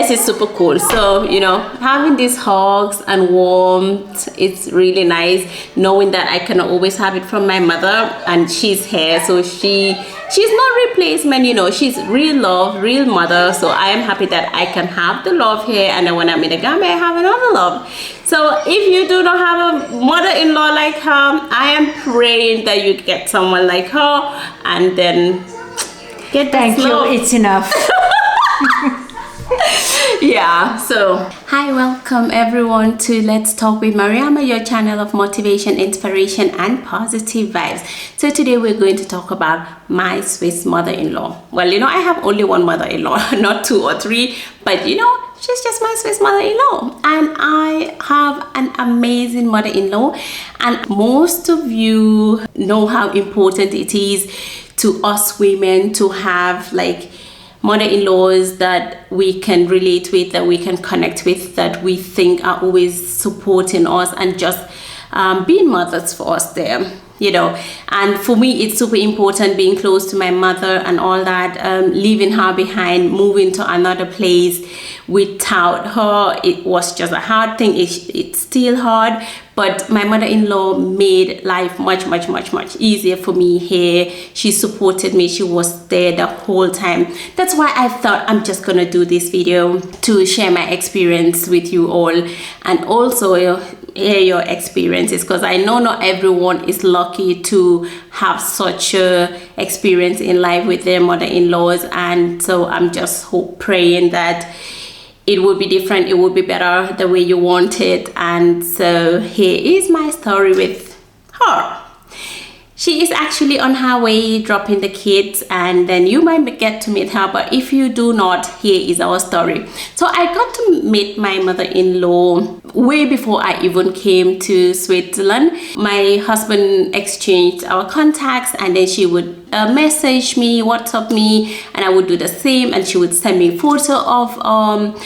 yes, it's super cool. So, you know, having these hugs and warmth, it's really nice knowing that I cannot always have it from my mother, and she's here, so she's no replacement, you know. She's real love, real mother. So I am happy that I can have the love here, and then when I'm in the Gambia, I have another love. So if you do not have a mother-in-law like her, I am praying that you get someone like her, and then get that Thank love. you, it's enough. Yeah, so hi, welcome everyone to Let's Talk with Mariama, your channel of motivation, inspiration and positive vibes. So today we're going to talk about my Swiss mother-in-law. Well, you know, I have only one mother-in-law, not two or three, but you know, she's just my Swiss mother-in-law, and I have an amazing mother-in-law. And most of you know how important it is to us women to have like mother-in-laws that we can relate with, that we can connect with, that we think are always supporting us and just being mothers for us there, you know. And for me, it's super important being close to my mother and all that. Leaving her behind, moving to another place without her, it was just a hard thing. It's still hard, but my mother-in-law made life much easier for me here. She supported me. She was there the whole time. That's why I thought I'm just gonna do this video to share my experience with you all, and also hear your experiences, because I know not everyone is lucky to have such a experience in life with their mother-in-laws. And so I'm just praying that it would be different, it would be better the way you want it. And so here is my story with her. She is actually on her way dropping the kids, and then you might get to meet her, but if you do not, here is our story. So I got to meet my mother-in-law way before I even came to Switzerland. My husband exchanged our contacts, and then she would message me, WhatsApp me, and I would do the same, and she would send me a photo of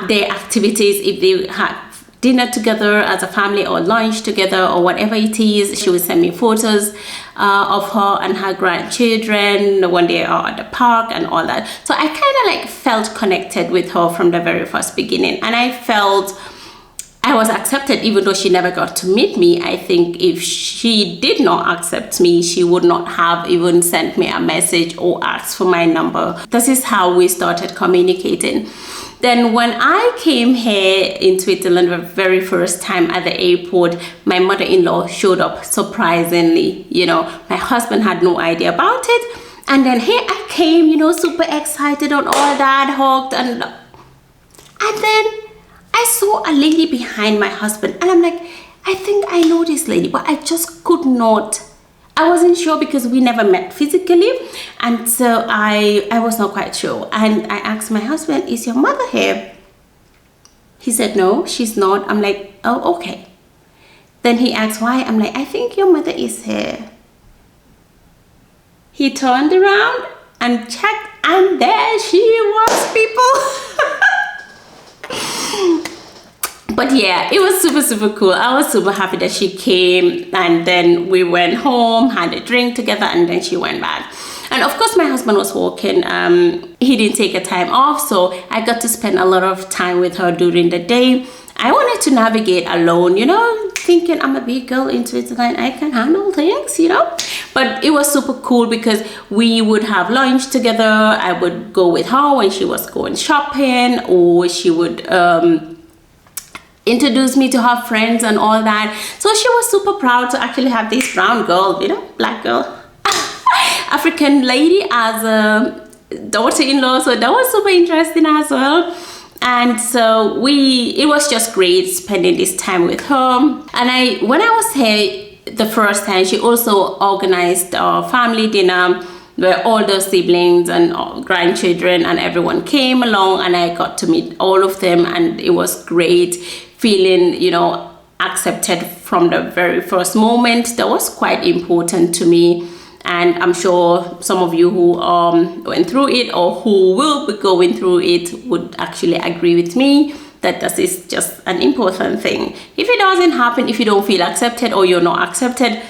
their activities. If they had dinner together as a family or lunch together or whatever it is, she would send me photos of her and her grandchildren when they are at the park and all that. So I kind of like felt connected with her from the very first beginning, and I felt I was accepted even though she never got to meet me. I think if she did not accept me, she would not have even sent me a message or asked for my number. This is how we started communicating. Then when I came here in Switzerland the very first time at the airport, my mother-in-law showed up surprisingly. You know, my husband had no idea about it. And then here I came, you know, super excited and all that, hugged, and then I saw a lady behind my husband, and I'm like, I think I know this lady, but I just could not. I wasn't sure because we never met physically, and so I was not quite sure. And I asked my husband, is your mother here? He said, no, she's not. I'm like, oh, okay. Then he asked why. I'm like, I think your mother is here. He turned around and checked, and there she was, people. But yeah, it was super cool. I was super happy that she came, and then we went home, had a drink together, and then she went back. And of course my husband was working. He didn't take a time off, so I got to spend a lot of time with her during the day. I wanted to navigate alone, you know, thinking I'm a big girl in Switzerland, I can handle things, you know. But it was super cool because we would have lunch together. I would go with her when she was going shopping, or she would introduce me to her friends and all that. So she was super proud to actually have this brown girl, you know, black girl, African lady as a daughter-in-law. So that was super interesting as well. And so it was just great spending this time with her. And when I was here the first time, she also organized a family dinner where all the siblings and grandchildren and everyone came along, and I got to meet all of them, and it was great feeling, you know, accepted from the very first moment. That was quite important to me, and I'm sure some of you who went through it or who will be going through it would actually agree with me that this is just an important thing. If it doesn't happen, if you don't feel accepted or you're not accepted,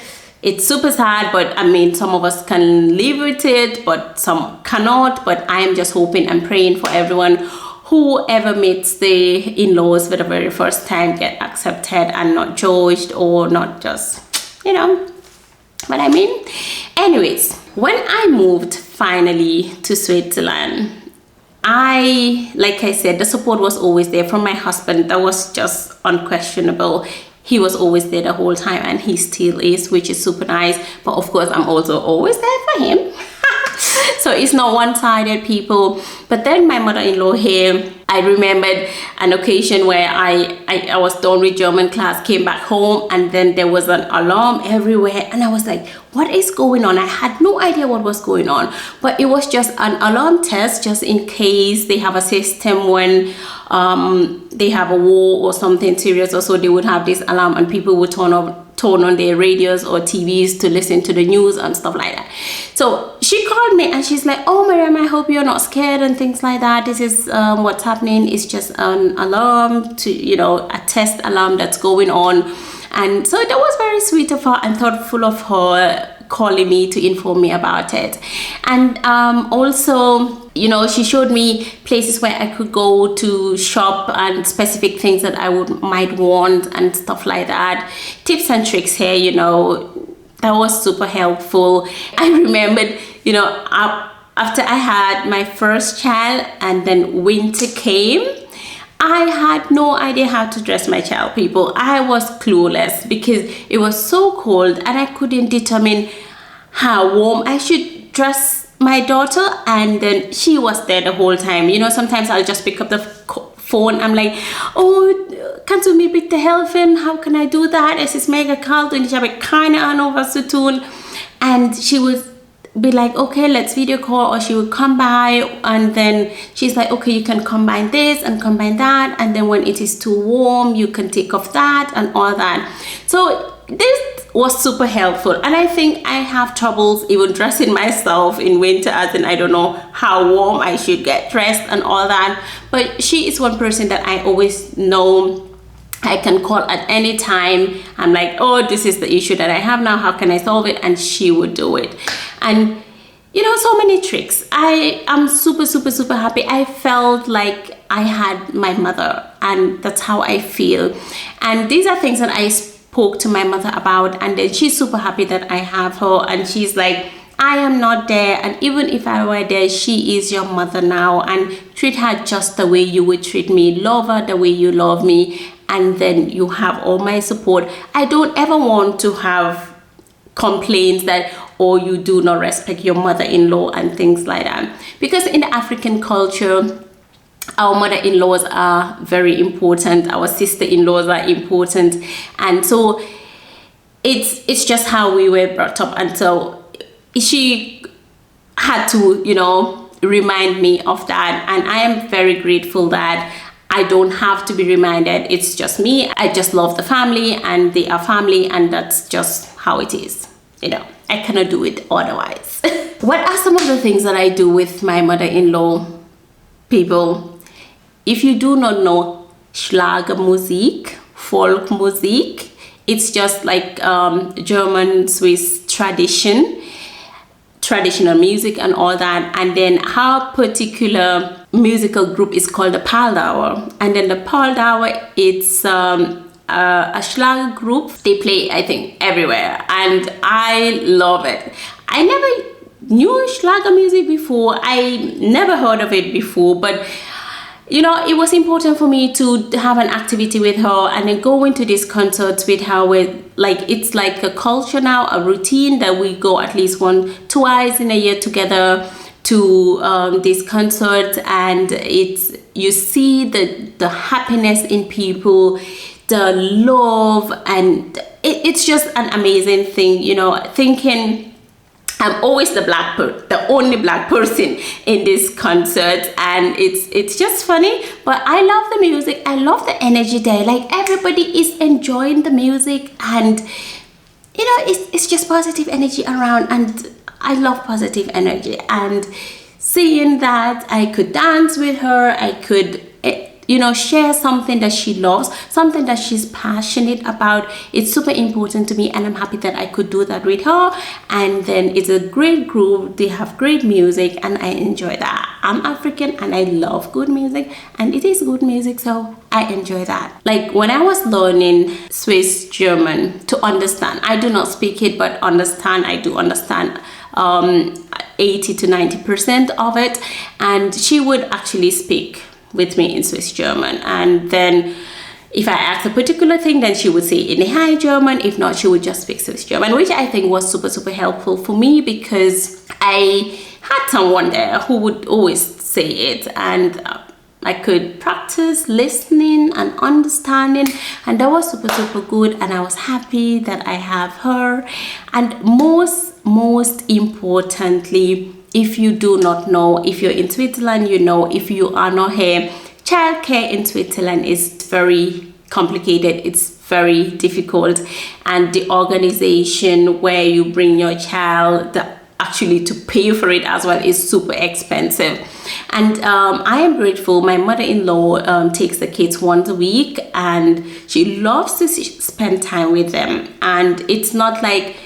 it's super sad, but I mean, some of us can live with it, but some cannot. But I'm just hoping and praying for everyone whoever meets the in-laws for the very first time get accepted and not judged, or not just, you know what I mean. Anyways, when I moved finally to Switzerland, like I said, the support was always there from my husband. That was just unquestionable. He was always there the whole time, and he still is, which is super nice. But of course, I'm also always there for him. So it's not one-sided, people. But then my mother-in-law here, I remembered an occasion where I was done with German class, came back home, and then there was an alarm everywhere, and I was like, what is going on? I had no idea what was going on, but it was just an alarm test, just in case they have a system when they have a war or something serious, or so they would have this alarm, and people would turn on their radios or TVs to listen to the news and stuff like that. So she called me and she's like, oh Mariam, I hope you're not scared and things like that. This is what's happening. It's just an alarm, to a test alarm that's going on. And so that was very sweet of her and thoughtful of her, calling me to inform me about it. And also, she showed me places where I could go to shop and specific things that I might want and stuff like that. Tips and tricks here, that was super helpful. I remembered, after I had my first child and then winter came, I had no idea how to dress my child, people. I was clueless because it was so cold and I couldn't determine how warm I should dress my daughter. And then she was there the whole time. Sometimes I'll just pick up the phone. I'm like, oh, kannst du mir bitte helfen? How can I do that? Es ist mega kalt und ich habe keine Ahnung, was zu tun. And she would be like, okay, let's video call, or she would come by, and then she's like, okay, you can combine this and combine that, and then when it is too warm you can take off that and all that. So this was super helpful, and I think I have troubles even dressing myself in winter, as in I don't know how warm I should get dressed and all that. But she is one person that I always know I can call at any time. I'm like, oh, this is the issue that I have now, how can I solve it? And she would do it. And so many tricks. I am super, super, super happy. I felt like I had my mother, and that's how I feel. And these are things that I spoke to my mother about, and then she's super happy that I have her. And she's like, I am not there, and even if I were there, she is your mother now, and treat her just the way you would treat me. Love her the way you love me, and then you have all my support. I don't ever want to have complaints that, oh, you do not respect your mother-in-law and things like that, because in the African culture, our mother-in-laws are very important, our sister-in-laws are important, and so it's just how we were brought up. And so she had to remind me of that, and I am very grateful that I don't have to be reminded. It's just me. I just love the family, and they are family, and that's just how it is. I cannot do it otherwise. What are some of the things that I do with my mother-in-law, people? If you do not know Schlagermusik, Folkmusik, it's just like German, Swiss traditional music and all that. And then her particular musical group is called the Paldauer. And then the Paldauer, it's a Schlager group. They play, I think, everywhere, and I love it. I never knew Schlager music before. I never heard of it before, but it was important for me to have an activity with her, and then go into these concerts with her, with it's like a culture now, a routine that we go at least twice in a year together to these concerts. And you see the happiness in people, the love, and it's just an amazing thing. Thinking I'm always the only black person in this concert, and it's just funny. But I love the music, I love the energy there. Like, everybody is enjoying the music, and it's just positive energy around, and I love positive energy. And seeing that I could dance with her, I could share something that she loves, something that she's passionate about. It's super important to me, and I'm happy that I could do that with her. And then it's a great group, they have great music, and I enjoy that. I'm African and I love good music, and it is good music, so I enjoy that. Like when I was learning Swiss German to understand, I do not speak it, but understand, I do understand 80 to 90% of it, and she would actually speak with me in Swiss German, and then if I asked a particular thing, then she would say in High German. If not, she would just speak Swiss German, which I think was super helpful for me, because I had someone there who would always say it, and I could practice listening and understanding, and that was super good, and I was happy that I have her. And most importantly, if you do not know, if you're in Switzerland, you know, if you are not here, childcare in Switzerland is very complicated. It's very difficult, and the organization where you bring your child, actually to pay for it as well, is super expensive. And I am grateful. My mother-in-law takes the kids once a week, and she loves to spend time with them, and it's not like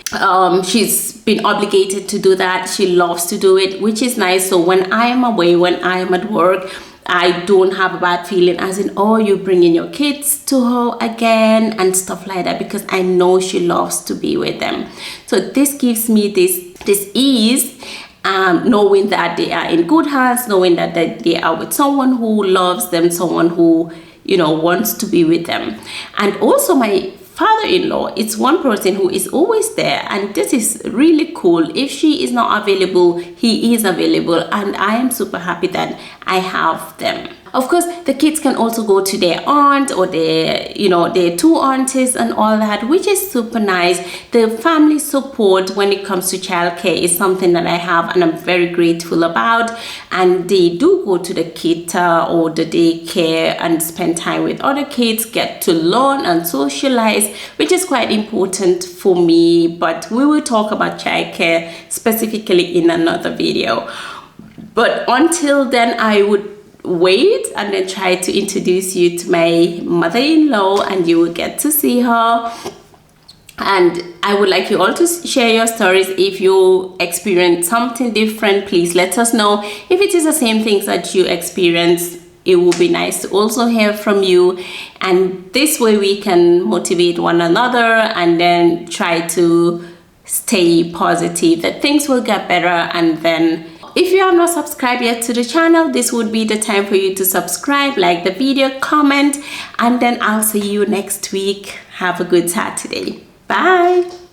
she's been obligated to do that. She loves to do it, which is nice. So when I am away, when I am at work, I don't have a bad feeling as in, oh, you're bringing your kids to her again and stuff like that, because I know she loves to be with them. So this gives me this ease, knowing that they are in good hands, knowing that they are with someone who loves them, someone who, you know, wants to be with them. And also my father-in-law is one person who is always there, and this is really cool. If she is not available, he is available, and I am super happy that I have them. Of course, the kids can also go to their aunt or their two aunties and all that, which is super nice. The family support when it comes to childcare is something that I have, and I'm very grateful about. And they do go to the kita or the daycare and spend time with other kids, get to learn and socialize, which is quite important for me. But we will talk about childcare specifically in another video. But until then, I would wait and then try to introduce you to my mother-in-law, and you will get to see her. And I would like you all to share your stories. If you experience something different, please let us know. If it is the same things that you experience, it would be nice to also hear from you, and this way we can motivate one another and then try to stay positive that things will get better. And then if you have not subscribed yet to the channel, this would be the time for you to subscribe, like the video, comment, and then I'll see you next week. Have a good Saturday. Bye.